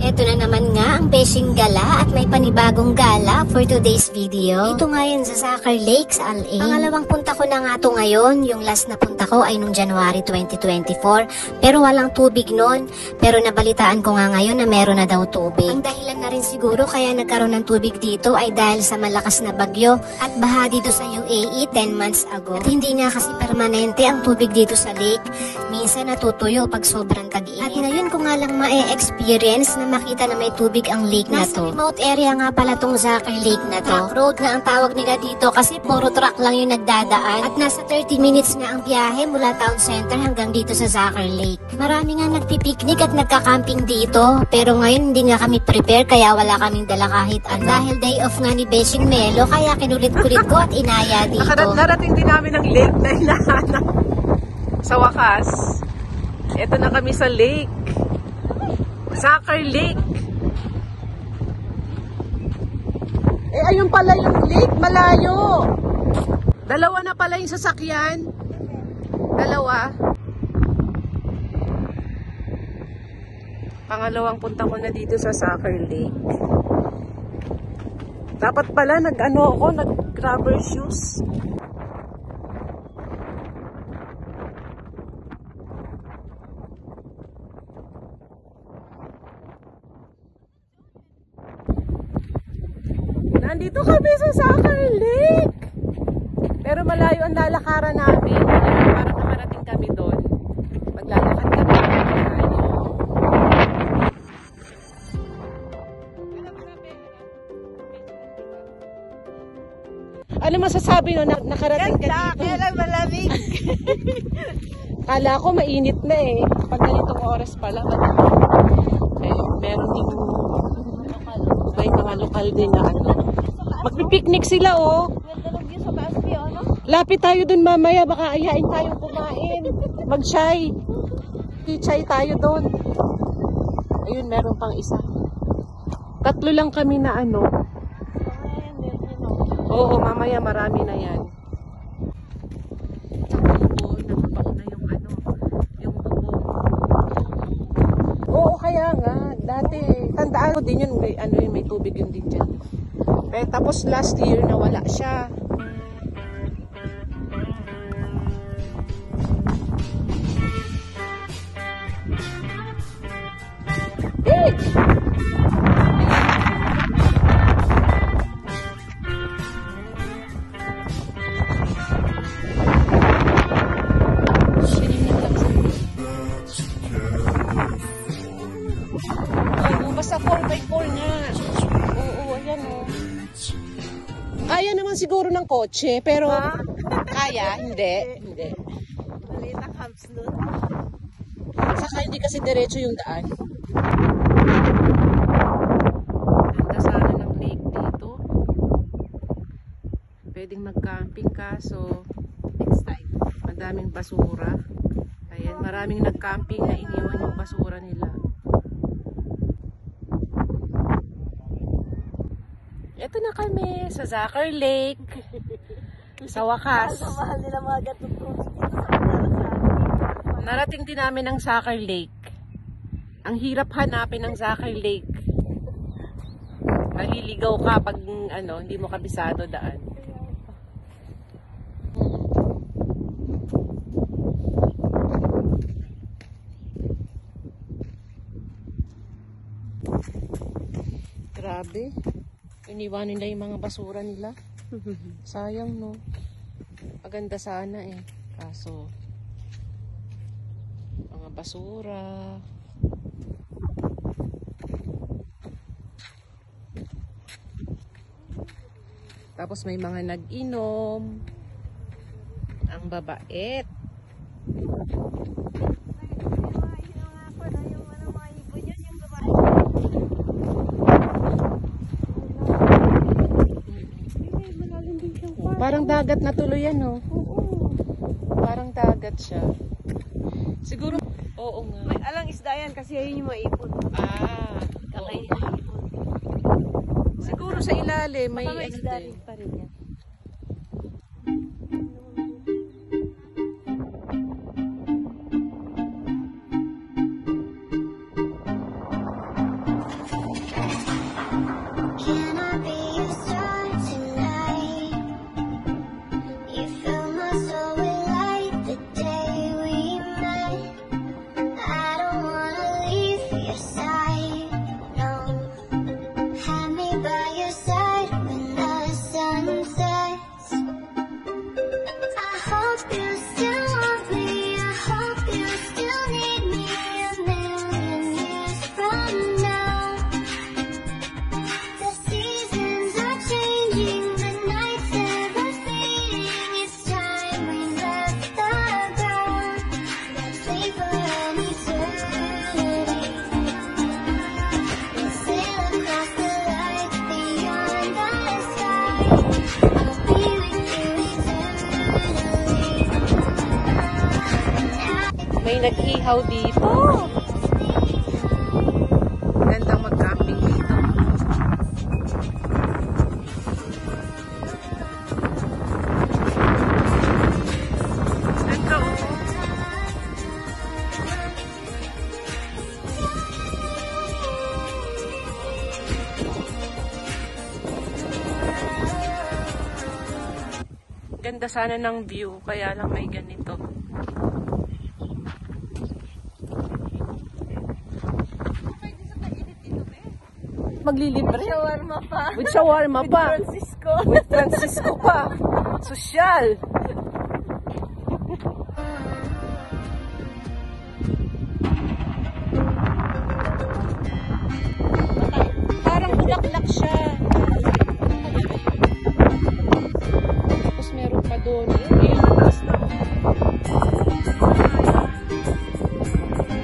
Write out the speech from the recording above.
Ito na naman nga ang Beshing Gala at may panibagong gala for today's video. Ito nga yan sa Sacar Lake sa LA. Pangalawang punta ko na nga to ngayon. Yung last na punta ko ay nung January 2024. Pero walang tubig nun. Pero nabalitaan ko nga ngayon na meron na daw tubig. Ang dahilan na rin siguro kaya nagkaroon ng tubig dito ay dahil sa malakas na bagyo at baha dito sa UAE 10 months ago. At hindi nga kasi permanente ang tubig dito sa lake. Minsan natutuyo pag sobrang tag-init. At ngayon ko nga lang ma-experience na makita na may tubig ang lake na to. Nasa remote area nga pala tong Sacar Lake na to. Truck road na ang tawag nila dito kasi puro truck lang yung nagdadaan. At nasa 30 minutes nga ang biyahe mula town center hanggang dito sa Sacar Lake. Marami nga nagpipiknik at nagka-camping dito. Pero ngayon hindi nga kami prepare kaya wala kaming dala kahit ano. Dahil day off nga ni Beshing Melo kaya kinulit-kulit ko at inaya dito. Narating din namin ang lake na hinahanap. Sa wakas, eto na kami sa lake. Sacar Lake. Eh, ayun pala yung lake, malayo. Dalawa na pala yung sasakyan. Dalawa. Pangalawang punta ko na dito sa Sacar Lake. Dapat pala nag-rubber shoes. Nandito kami sa Sacar Lake. Pero malayo ang lalakaran namin. Para makarating kami doon. Maglalakad kami. Ano masasabi no? Nakarating ka dito? Kaya malamig. Kala ko mainit na eh. Pag ganitong oras pala. Meron din may mga lokal din na ano. Magpipiknik sila oh. Lapit tayo dun mamaya, baka ayain tayong kumain. Mag-chai. Chai tayo dun. Ayun, meron pang isa. Tatlo lang kami na ano. Oo, mamaya marami na yan. Nakapao na yung ano, yung bubong. Oo, kaya nga. Dati, tandaan ko din yun, may tubig yun din dyan. Tapos last year, nawala siya. Basta 4x4 nga. Oo, ayan o. Kaya naman siguro ng kotse, pero kaya, hindi. Maliit ang humps nun. Saka hindi kasi diretso yung daan. Ganda sana ng lake dito. Pwedeng mag-camping kaso next time. Madaming basura. Ayan, maraming nag-camping na iniwan yung basura nila. Ito na kami sa Sacar Lake. Sa wakas. Mahal nila mga gatutulog dito. Narating din namin ang Sacar Lake. Ang hirap hanapin ng Sacar Lake. Maliligaw ka pag hindi mo kabisado daan. Grabe. Iniwan nila yung mga basura nila. Sayang no. Maganda sana eh. Kaso mga basura. Tapos may mga nag-inom. Ang babait. Parang dagat na tuloy yan, no? Oo. Parang dagat siya. Siguro, oo nga. May alang isda yan kasi yun yung maipon. Kalay. Siguro sa ilalim may isda rin pa rin yan. may nag-ihaw dito. Gandang mag-camping dito. Ganda, oh. Ganda sana ng view, kaya lang may ganito. Maglilibre? Shawarma pa. With shawarma pa. Francisco. With Francisco pa. Sosyal.